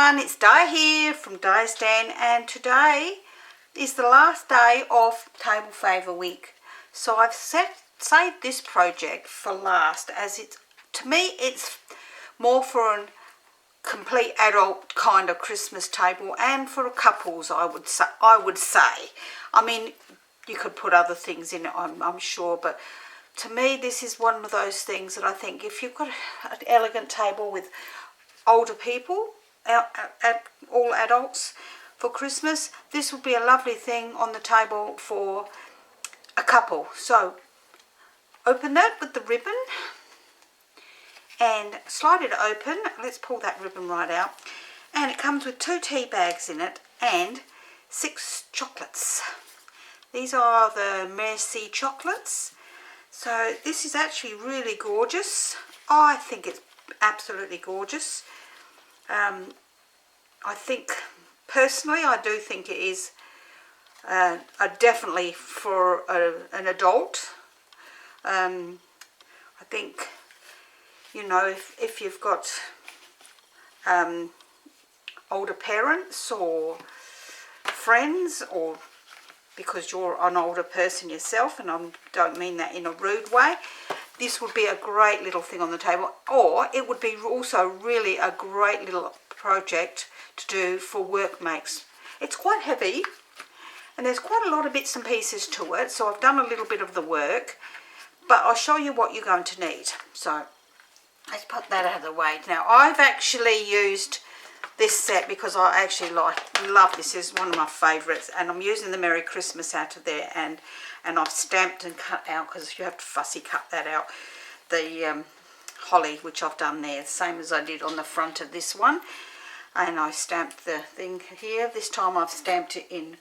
everyone, it's Di here from Di's Den, and today is the last day of Table Favour week. So I've saved this project for last, as to me it's more for a complete adult kind of Christmas table and for couples, I would say. I mean, you could put other things in it, I'm sure, but to me this is one of those things that I think if you've got an elegant table with older people, all adults, for Christmas, this would be a lovely thing on the table for a couple. So open that with the ribbon and slide it open. Let's pull that ribbon right out, and it comes with 2 tea bags in it and 6 chocolates. These are the Merci chocolates. So this is actually really gorgeous. I think it's absolutely gorgeous. I think, personally, I do think it is definitely for an adult. I think, you know, if you've got older parents or friends, or because you're an older person yourself, and I don't mean that in a rude way, this would be a great little thing on the table. Or it would be also really a great little project to do for workmates. It's quite heavy and there's quite a lot of bits and pieces to it, so I've done a little bit of the work, but I'll show you what you're going to need. So let's put that out of the way. Now I've actually used this set because I actually love this. Is one of my favourites, and I'm using the Merry Christmas out of there, and I've stamped and cut out, because you have to fussy cut that out, the holly, which I've done there, the same as I did on the front of this one. And I stamped the thing here. This time I've stamped it in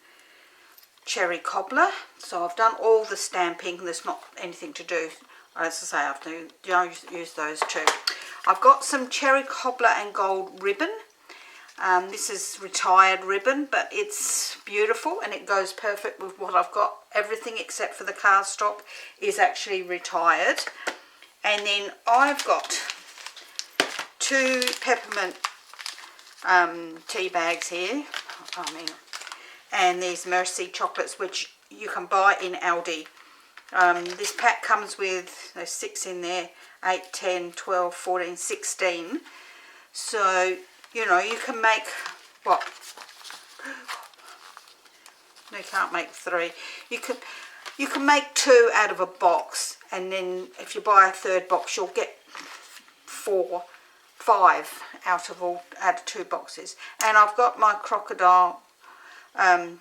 cherry cobbler. So I've done all the stamping. There's not anything to do. As I say, I have to use those too. I've got some cherry cobbler and gold ribbon. This is retired ribbon, but it's beautiful and it goes perfect with what I've got. Everything except for the cardstock is actually retired. And then I've got 2 peppermint tea bags here, and these Merci chocolates, which you can buy in Aldi. This pack comes with, there's 6 in there, 8, 10, 12, 14, 16. So, you know, you can make, what? No, you can't make 3. You can make 2 out of a box, and then if you buy a 3rd box, you'll get 5 out of 2 boxes. And I've got my crocodile, not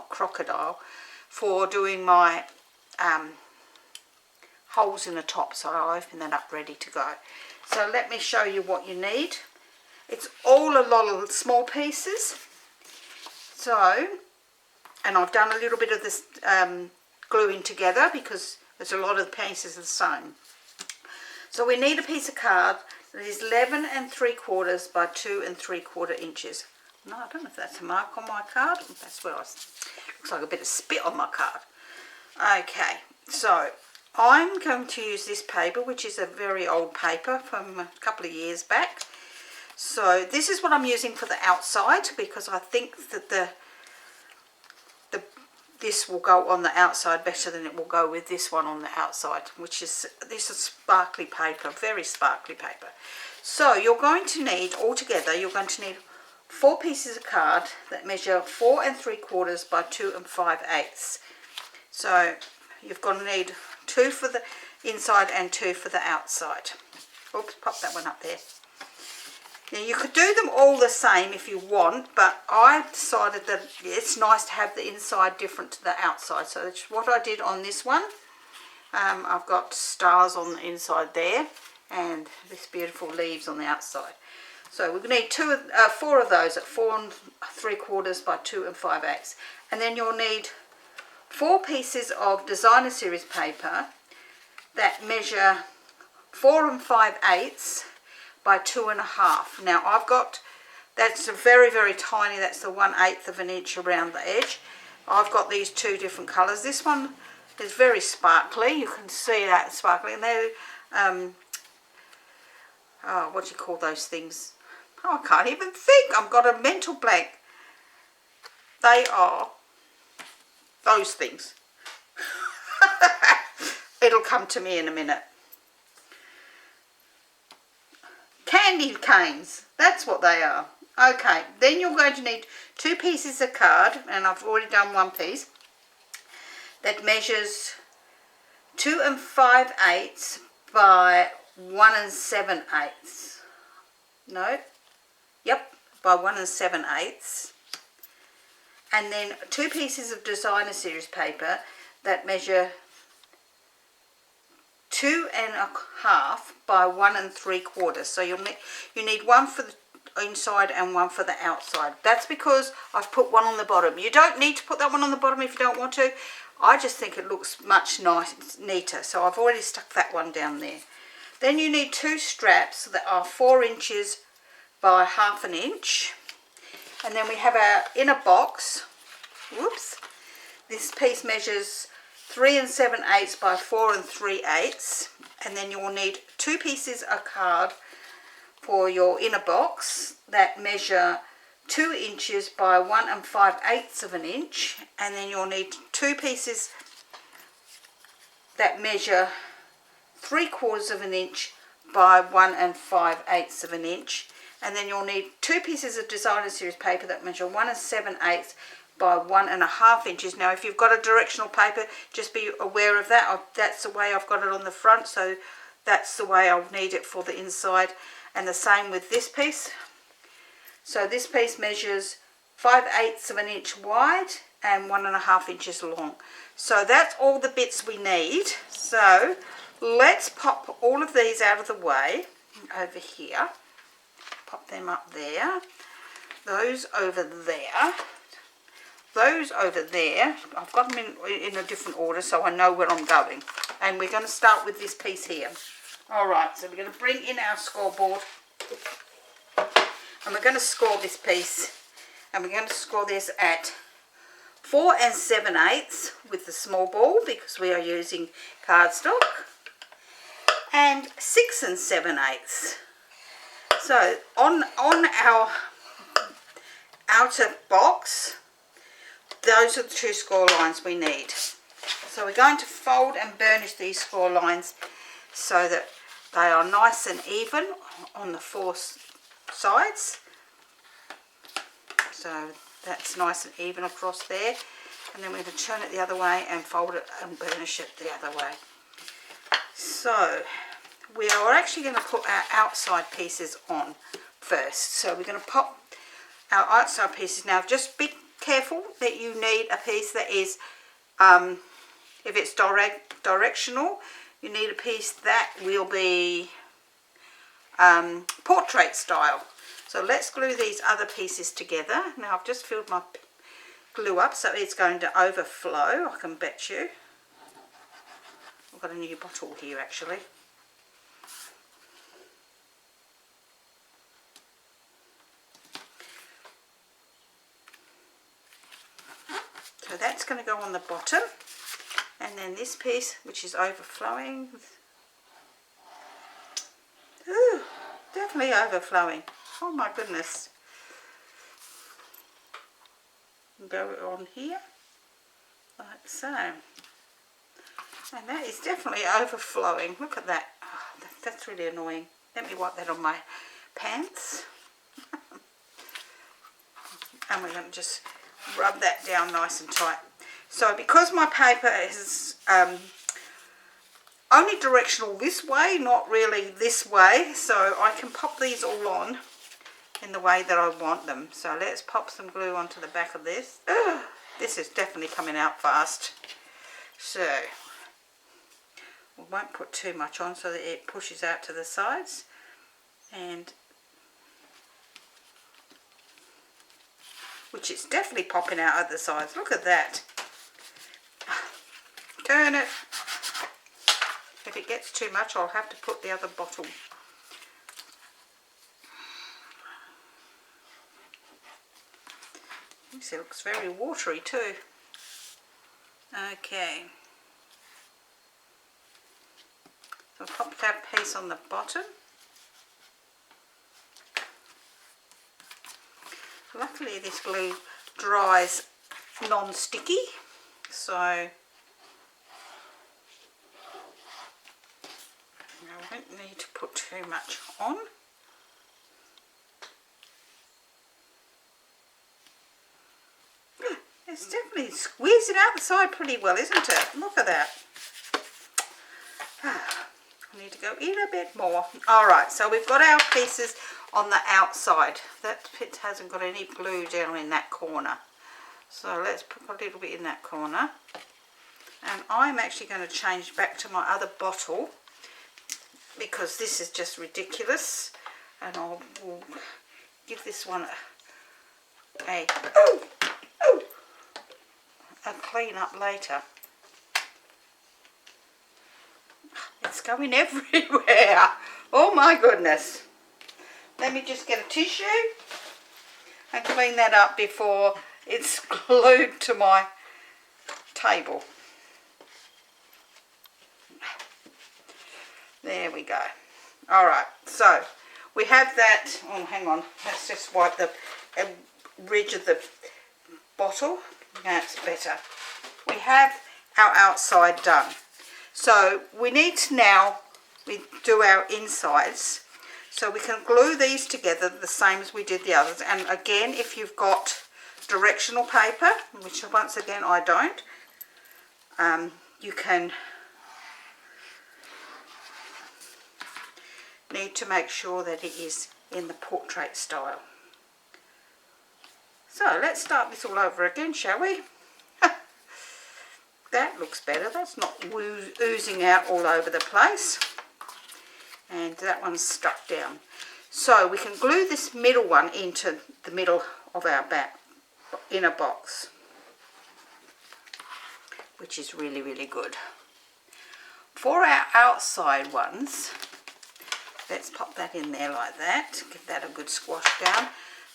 crocodile, for doing my holes in the top. So I'll open that up ready to go. So let me show you what you need. It's all a lot of small pieces. So, and I've done a little bit of this gluing together because there's a lot of the pieces the same. So we need a piece of card that is 11 3/4 by 2 3/4 inches. No, I don't know if that's a mark on my card. That's where looks like a bit of spit on my card. Okay, so I'm going to use this paper, which is a very old paper from a couple of years back. So this is what I'm using for the outside, because I think that this will go on the outside better than it will go with this one on the outside, which is, this is sparkly paper, very sparkly paper. So you're going to need, altogether, you're going to need 4 pieces of card that measure 4 3/4 by 2 5/8. So you've got to need 2 for the inside and 2 for the outside. Oops, pop that one up there. Now you could do them all the same if you want, but I decided that it's nice to have the inside different to the outside. So that's what I did on this one. I've got stars on the inside there and this beautiful leaves on the outside. So we're going to need 4 of those at 4 3/4 by 2 5/8. And then you'll need 4 pieces of designer series paper that measure 4 5/8 by 2 1/2. Now I've got, that's a very, very tiny, that's the 1/8 of an inch around the edge. I've got these 2 different colours. This one is very sparkly, you can see that sparkly, and they're what do you call those things? I can't even think. I've got a mental blank. They are those things. It'll come to me in a minute. Candy canes. That's what they are. Okay, then you're going to need 2 pieces of card, and I've already done 1 piece, that measures 2 5/8 by 1 7/8. No, yep, by 1 7/8. And then 2 pieces of designer series paper that measure 2 1/2 by 1 3/4. So you need 1 for the inside and 1 for the outside. That's because I've put 1 on the bottom. You don't need to put that 1 on the bottom if you don't want to. I just think it looks much neater, so I've already stuck that 1 down there. Then you need 2 straps that are 4 inches by 1/2 inch, and then we have our inner box. Whoops, this piece measures 3 7/8 by 4 3/8, and then you will need 2 pieces of card for your inner box that measure 2 inches by 1 5/8 inch, and then you'll need 2 pieces that measure 3/4 inch by 1 5/8 inch, and then you'll need 2 pieces of designer series paper that measure 1 7/8 by 1 1/2 inches. Now if you've got a directional paper, just be aware of that. That's the way I've got it on the front, so that's the way I'll need it for the inside. And the same with this piece. So this piece measures 5/8 inch wide and 1 1/2 inches long. So that's all the bits we need. So let's pop all of these out of the way over here. Pop them up there. Those over there. Those over there. I've got them in a different order so I know where I'm going. And we're going to start with this piece here. Alright, so we're going to bring in our scoreboard, and we're going to score this piece, and we're going to score this at 4 7/8 with the small ball because we are using cardstock, and 6 7/8. So on our outer box, those are the 2 score lines we need. So we're going to fold and burnish these score lines so that they are nice and even on the 4 sides. So that's nice and even across there. And then we're going to turn it the other way and fold it and burnish it the other way. So we are actually going to put our outside pieces on first. So we're going to pop our outside pieces. Now just be careful that you need a piece that is, if it's directional, you need a piece that will be portrait style. So let's glue these other pieces together. Now I've just filled my glue up so it's going to overflow, I can bet you. I've got a new bottle here actually. So that's going to go on the bottom, and then this piece which is overflowing, ooh, definitely overflowing, oh my goodness, go on here like so, and that is definitely overflowing. Look at that, oh, that's really annoying. Let me wipe that on my pants. And we're going to just rub that down nice and tight. So because my paper is only directional this way, not really this way, so I can pop these all on in the way that I want them. So let's pop some glue onto the back of this. Ugh, this is definitely coming out fast. So we won't put too much on so that it pushes out to the sides, and which is definitely popping out at the sides. Look at that. Turn it. If it gets too much, I'll have to put the other bottle. This looks very watery too. Okay. So I'll pop that piece on the bottom. Luckily this glue dries non-sticky, so I don't need to put too much on. It's definitely squeezing out the side pretty well, isn't it? Look at that. I need to go in a bit more. Alright, so we've got our pieces on the outside. That bit hasn't got any glue down in that corner. So let's put a little bit in that corner. And I'm actually going to change back to my other bottle because this is just ridiculous. And I'll give this one a clean up later. It's going everywhere. Oh my goodness. Let me just get a tissue and clean that up before it's glued to my table. There we go. Alright, so we have that. Oh, hang on. Let's just wipe the ridge of the bottle. That's better. We have our outside done. So we need to now do our insides. So we can glue these together the same as we did the others. And again, if you've got directional paper, which once again I don't, you can need to make sure that it is in the portrait style. So let's start this all over again, shall we? That looks better. That's not oozing out all over the place. And that one's stuck down. So we can glue this middle one into the middle of our inner box, which is really, really good. For our outside ones, let's pop that in there like that. Give that a good squash down.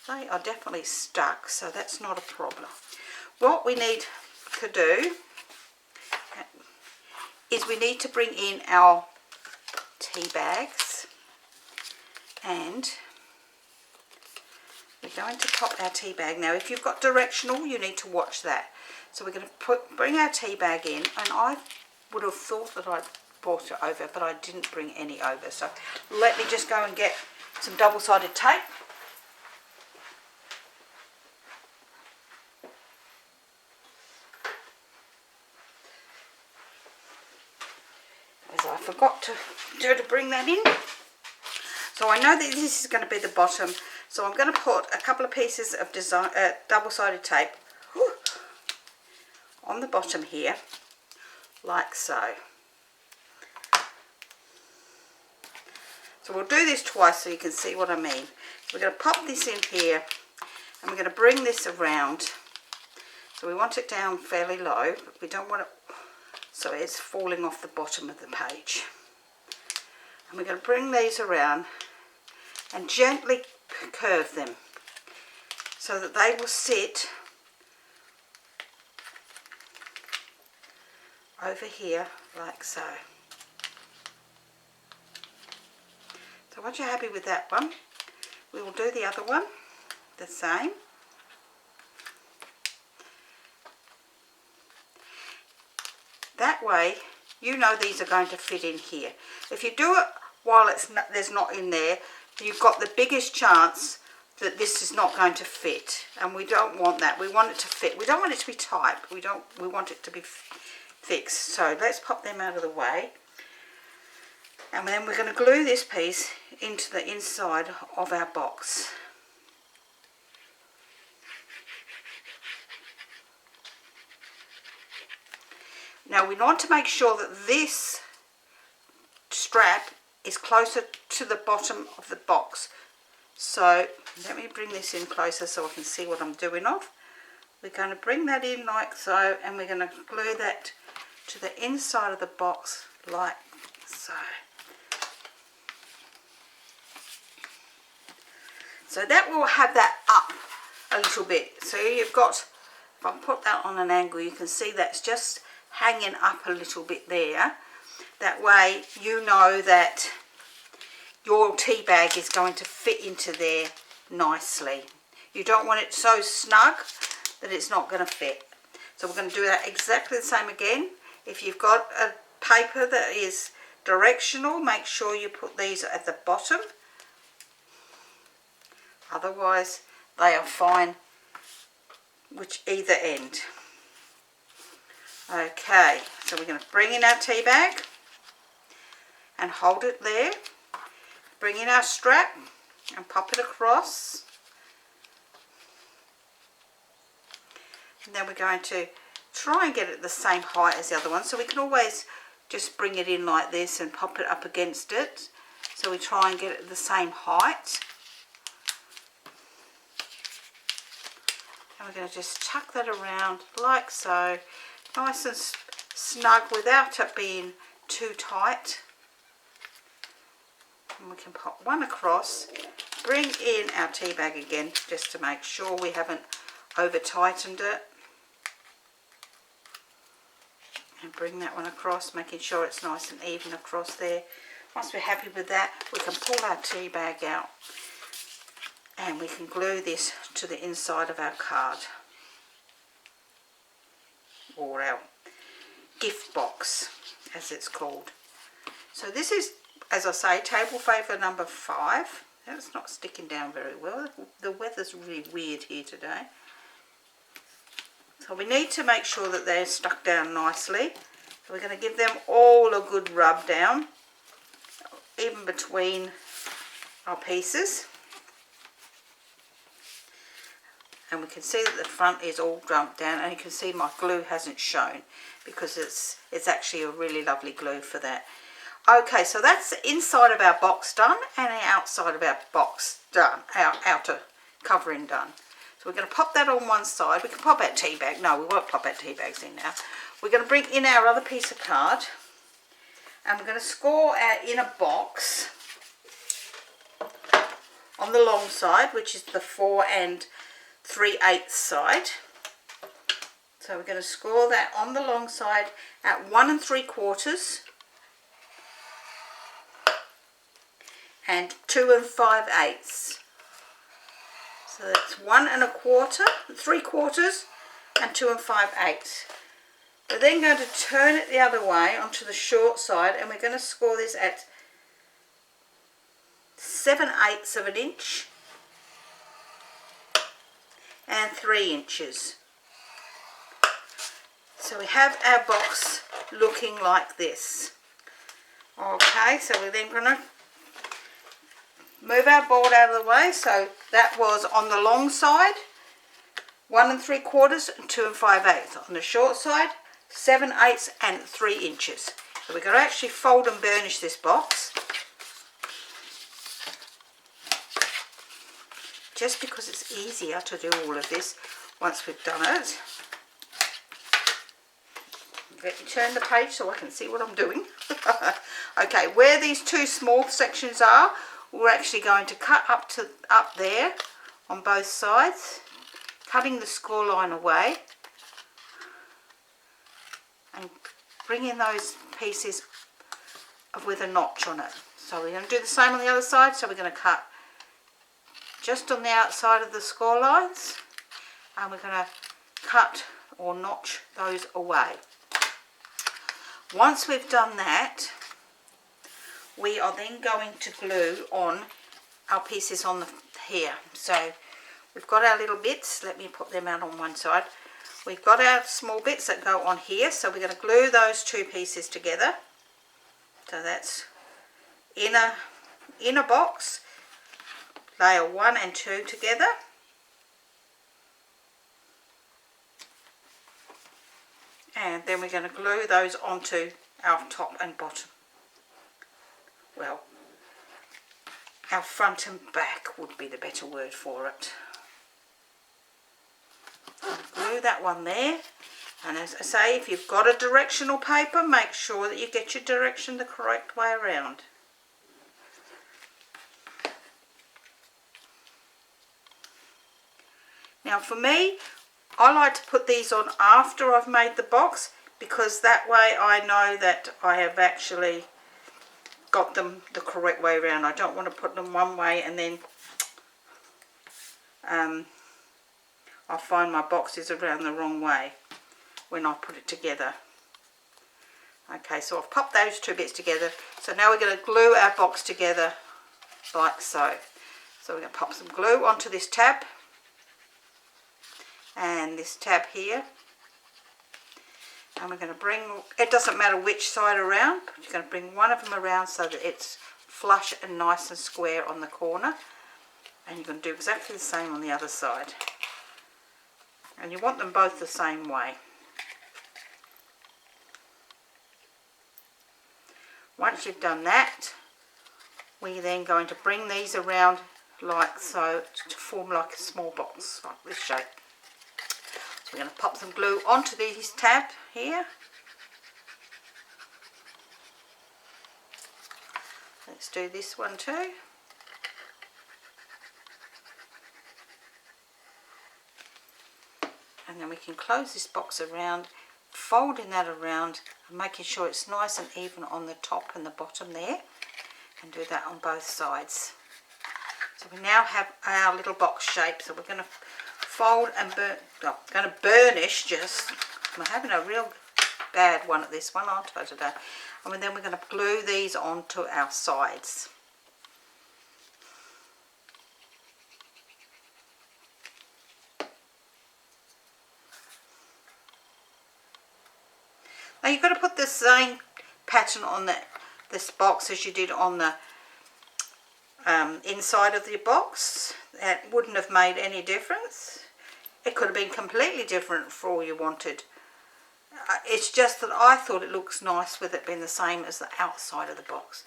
They are definitely stuck, so that's not a problem. What we need to do is we need to bring in our tea bags, and we're going to pop our tea bag. Now if you've got directional, you need to watch that. So we're going to bring our tea bag in, and I would have thought that I'd brought it over, but I didn't bring any over. So let me just go and get some double-sided tape. As I forgot to bring that in. So I know that this is going to be the bottom, so I'm going to put a couple of pieces of double-sided tape on the bottom here, like so. So we'll do this twice so you can see what I mean. We're going to pop this in here, and we're going to bring this around. So we want it down fairly low, but we don't want it so it's falling off the bottom of the page. And we're going to bring these around and gently curve them so that they will sit over here like so. So once you're happy with that one, we will do the other one the same. That way, you know these are going to fit in here. If you do it while there's not in there, you've got the biggest chance that this is not going to fit, and we don't want that. We want it to fit. We don't want it to be tight. We want it to be fixed. So let's pop them out of the way, and then we're going to glue this piece into the inside of our box. Now we want to make sure that this strap is closer to the bottom of the box. So let me bring this in closer so I can see what I'm doing of. We're going to bring that in like so, and we're going to glue that to the inside of the box like so. So that will have that up a little bit. So you've got, if I put that on an angle, you can see that's just hanging up a little bit there. That way you know that your tea bag is going to fit into there nicely. You don't want it so snug that it's not going to fit. So we're going to do that exactly the same again. If you've got a paper that is directional, make sure you put these at the bottom. Otherwise, they are fine which either end. Okay, so we're going to bring in our tea bag and hold it there. Bring in our strap and pop it across. And then we're going to try and get it the same height as the other one. So we can always just bring it in like this and pop it up against it. So we try and get it the same height. And we're going to just tuck that around like so. Nice and snug without it being too tight. And we can pop one across. Bring in our tea bag again just to make sure we haven't over tightened it. And bring that one across, making sure it's nice and even across there. Once we're happy with that, we can pull our tea bag out and we can glue this to the inside of our card or our gift box, as it's called. So this is, as I say, table favour number 5. It's not sticking down very well. The weather's really weird here today. So we need to make sure that they're stuck down nicely. So we're going to give them all a good rub down, even between our pieces. And we can see that the front is all dumped down, and you can see my glue hasn't shown because it's actually a really lovely glue for that. Okay, so that's the inside of our box done and the outside of our box done, our outer covering done. So we're going to pop that on one side. We can pop our tea bag. No, we won't pop our tea bags in now. We're going to bring in our other piece of card and we're going to score our inner box on the long side, which is the 4 3/8 side. So we're going to score that on the long side at 1 3/4 and 2 5/8. So that's 1 1/4, 3/4 and 2 5/8. We're then going to turn it the other way onto the short side and we're going to score this at 7/8 of an inch and 3 inches. So we have our box looking like this. Okay, so we're then going to move our board out of the way. So that was on the long side 1 3/4 and 2 5/8. On the short side 7/8 and 3 inches. So we're going to actually fold and burnish this box, just because it's easier to do all of this once we've done it. Let me turn the page so I can see what I'm doing. Okay, where these two small sections are, we're actually going to cut up there on both sides, cutting the score line away and bringing those pieces with a notch on it. So we're going to do the same on the other side. So we're going to cut just on the outside of the score lines and we're going to cut or notch those away. Once we've done that, we are then going to glue on our pieces on here. So we've got our little bits. Let me put them out on one side. We've got our small bits that go on here, so we're going to glue those two pieces together. So that's inner box, layer 1 and 2 together. And then we're going to glue those onto our top and bottom. Well, our front and back would be the better word for it. Glue that one there, and as I say, if you've got a directional paper, make sure that you get your direction the correct way around. Now for me, I like to put these on after I've made the box, because that way I know that I have actually got them the correct way around. I don't want to put them one way and then I find my box is around the wrong way when I put it together. Okay, so I've popped those two bits together. So now we're going to glue our box together like so. So we're going to pop some glue onto this tab and this tab here. And we're going to bring, it doesn't matter which side around, but you're going to bring one of them around so that it's flush and nice and square on the corner. And you're going to do exactly the same on the other side. And you want them both the same way. Once you've done that, we're then going to bring these around like so to form like a small box, like this shape. So we're going to pop some glue onto this tab here. Let's do this one too. And then we can close this box around, folding that around and making sure it's nice and even on the top and the bottom there, and do that on both sides. So we now have our little box shape. So we're going to fold and burnish just. I'm having a real bad one at this one, aren't I, today? And then we're going to glue these onto our sides. Now you've got to put the same pattern on this box as you did on the inside of the box. That wouldn't have made any difference. It could have been completely different for all you wanted. It's just that I thought it looks nice with it being the same as the outside of the box.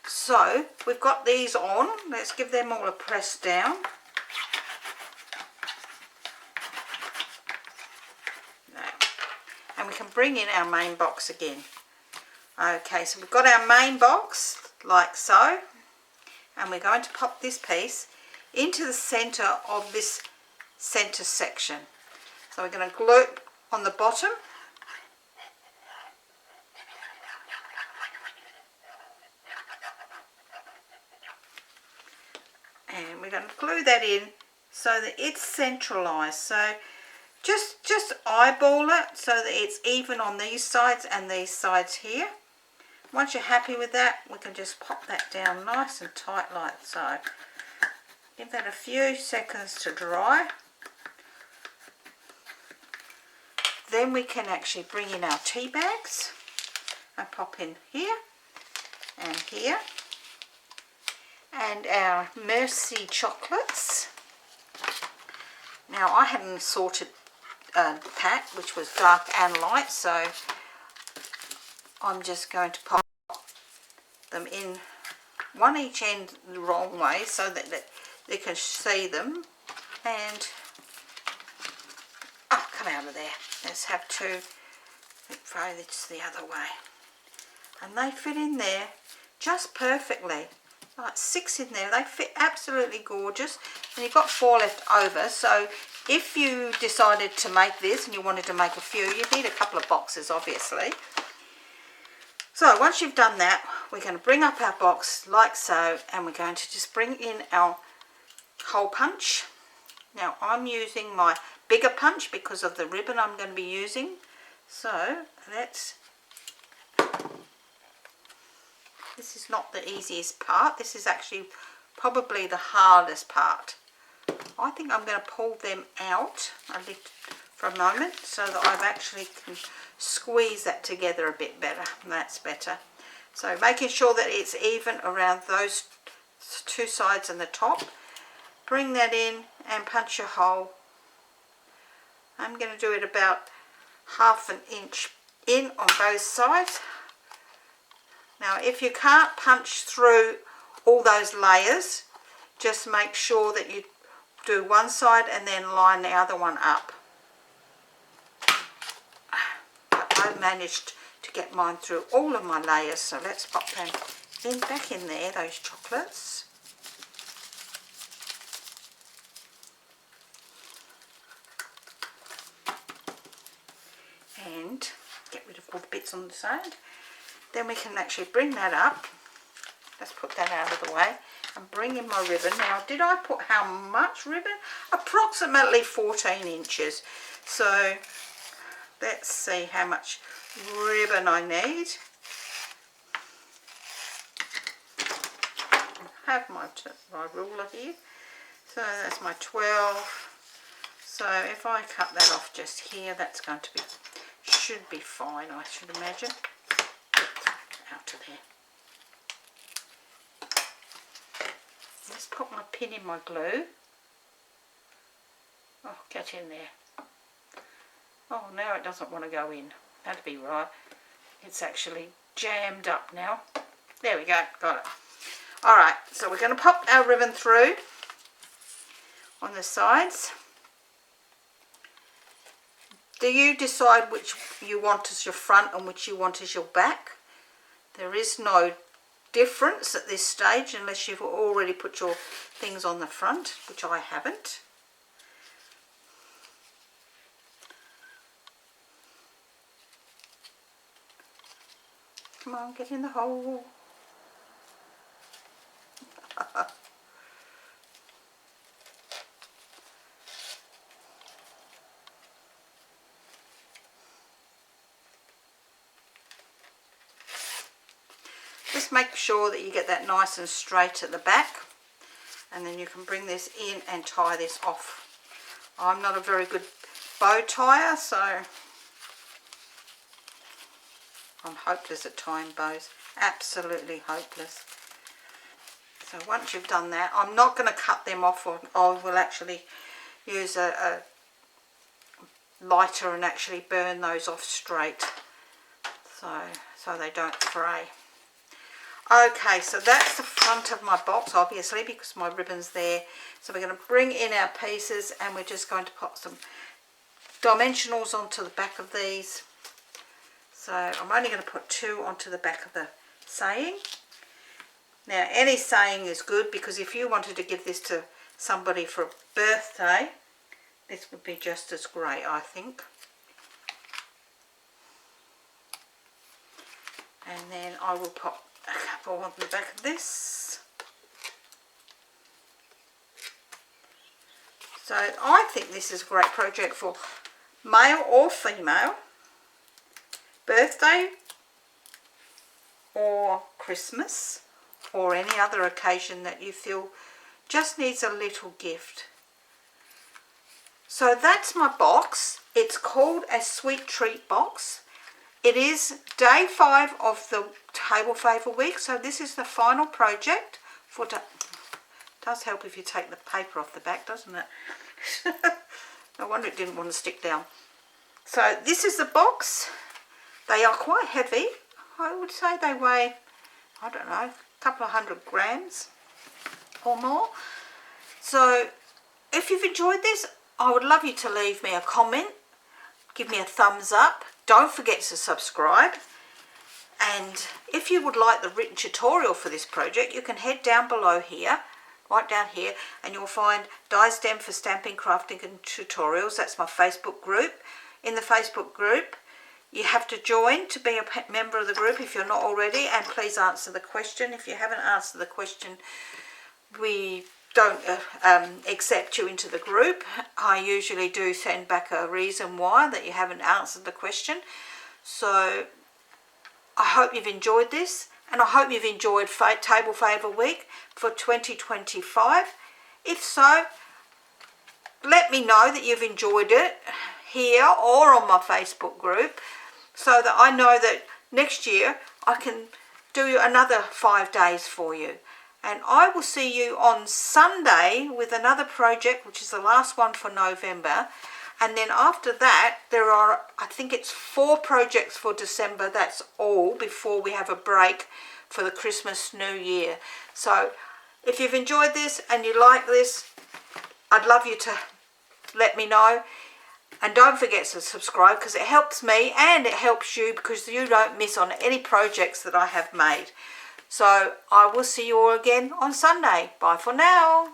So we've got these on. Let's give them all a press down. And we can bring in our main box again. Okay, so we've got our main box like so, and we're going to pop this piece into the centre of this centre section. So we're going to glue on the bottom, and we're going to glue that in so that it's centralised. So just eyeball it so that it's even on these sides and these sides here. Once you're happy with that, we can just pop that down nice and tight like so. Give that a few seconds to dry. Then we can actually bring in our tea bags and pop in here and here. And our Mercy chocolates. Now I had an assorted pack which was dark and light, so I'm just going to pop them in one each end the wrong way so that they can see them. And oh, come out of there. Let's have two. Throw this the other way, and they fit in there just perfectly. Like 6 in there. They fit absolutely gorgeous, and you've got 4 left over. So if you decided to make this and you wanted to make a few, you'd need a couple of boxes obviously. So once you've done that, we're going to bring up our box like so, and we're going to just bring in our hole punch. Now I'm using my bigger punch because of the ribbon I'm going to be using. So this is not the easiest part. This is actually probably the hardest part. I think I'm going to pull them out for a moment so that I've actually can squeeze that together a bit better. That's better. So making sure that it's even around those two sides and the top. Bring that in and punch a hole. I'm going to do it about 1/2 inch in on both sides. Now if you can't punch through all those layers, just make sure that you do one side and then line the other one up. But I managed to get mine through all of my layers, so let's pop them back in there, those chocolates. And get rid of all the bits on the side. Then we can actually bring that up. Let's put that out of the way. and bring in my ribbon. Now, did I put how much ribbon? Approximately 14 inches. So let's see how much ribbon I need. I have my ruler here. So that's my 12. So if I cut that off just here, that's going to be, should be fine, I should imagine. Out to there. Let's put my pin in my glue. Oh, get in there. Oh, now it doesn't want to go in. That'd be right. It's actually jammed up now. There we go, got it. Alright, so we're going to pop our ribbon through on the sides. Do you decide which you want as your front and which you want as your back? There is no difference at this stage unless you've already put your things on the front, which I haven't. Come on, get in the hole. Just make sure that you get that nice and straight at the back, and then you can bring this in and tie this off. I'm not a very good bow tire, so I'm hopeless at tying bows, absolutely hopeless. So once you've done that, I'm not going to cut them off, or I will actually use a lighter and actually burn those off straight, so they don't fray. Okay, so that's the front of my box, obviously, because my ribbon's there. So we're going to bring in our pieces, and we're just going to put some dimensionals onto the back of these. So I'm only going to put 2 onto the back of the saying. Now, any saying is good, because if you wanted to give this to somebody for a birthday, this would be just as great, I think. And then I will pop a couple on the back of this. So I think this is a great project for male or female, birthday or Christmas, or any other occasion that you feel just needs a little gift. So that's my box. It's called a sweet treat box. It is day 5 of the Table Favour week, so this is the final project for does help if you take the paper off the back, doesn't it? No wonder it didn't want to stick down. So this is the box. They are quite heavy. I would say they weigh, I don't know, a couple of 100 grams or more. So if you've enjoyed this, I would love you to leave me a comment, give me a thumbs up. Don't forget to subscribe, and if you would like the written tutorial for this project, you can head down below here, right down here, and you'll find Die Stem for Stamping, Crafting and Tutorials. That's my Facebook group. In the Facebook group, you have to join to be a member of the group if you're not already, and please answer the question. If you haven't answered the question, we don't accept you into the group. I usually do send back a reason why that you haven't answered the question. So I hope you've enjoyed this, and I hope you've enjoyed Table Favour Week for 2025. If so, let me know that you've enjoyed it here or on my Facebook group, so that I know that next year I can do another 5 days for you. And I will see you on Sunday with another project, which is the last one for November. And then after that, there are, I think it's 4 projects for December. That's all, before we have a break for the Christmas New Year. So if you've enjoyed this and you like this, I'd love you to let me know. And don't forget to subscribe, because it helps me and it helps you, because you don't miss on any projects that I have made. So I will see you all again on Sunday. Bye for now.